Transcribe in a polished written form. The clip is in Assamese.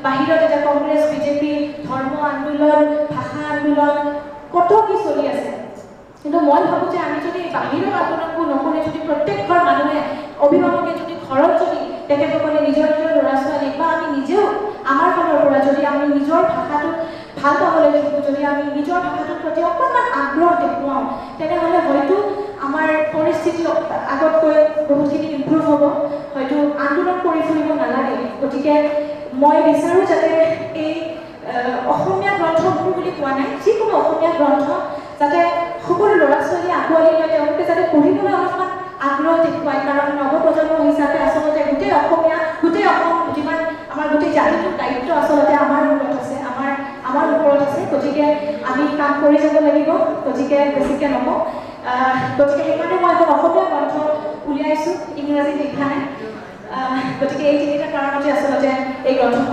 বাহিৰত এটা কংগ্ৰেছ বিজেপি ধৰ্ম আন্দোলন ভাষা আন্দোলন কত কি চলি আছে কিন্তু মই ভাবো যে আমি যদি বাহিৰৰ আন্দোলনবোৰ নকৰি যদি প্ৰত্যেকঘৰ মানুহে অভিভাৱকে যদি ঘৰত যদি তেখেতসকলে নিজৰ নিজৰ ল'ৰা ছোৱালীক বা আমি নিজেও আমাৰ ফালৰ পৰা যদি আমি নিজৰ ভাষাটো ভাল পাবলৈ শিকোঁ যদি আমি নিজৰ ভাষাটোৰ প্ৰতি অকণমান আগ্ৰহ দেখুৱাওঁ তেনেহ'লে হয়তো আমাৰ পৰিস্থিতি আগতকৈ বহুতখিনি ইম্প্ৰুভ হ'ব হয়তো আন্দোলন কৰি ফুৰিব নালাগে গতিকে মই বিচাৰোঁ যাতে এই অসমীয়া গ্ৰন্থবোৰ বুলি কোৱা নাই যিকোনো অসমীয়া গ্ৰন্থ যাতে সকলো ল'ৰা ছোৱালীয়ে আঁকোৱালি লয় তেওঁলোকে যাতে পঢ়িবলৈ অলপমান আগ্ৰহ দেখুৱায় কাৰণ নৱপ্ৰজন্ম হিচাপে আচলতে গোটেই অসম যিমান আমাৰ গোটেই জাতিটোৰ দায়িত্ব আচলতে আমাৰ ওপৰত আছে আমাৰ ওপৰত আছে গতিকে আমি কাম কৰি যাব লাগিব গতিকে বেছিকৈ নকওঁ গতিকে সেইকাৰণে মই এখন অসমীয়া গ্ৰন্থ উলিয়াইছোঁ ইংৰাজী লিখা নাই গতিকে এই তিনিটা কাৰণতে আচলতে এই গ্ৰন্থ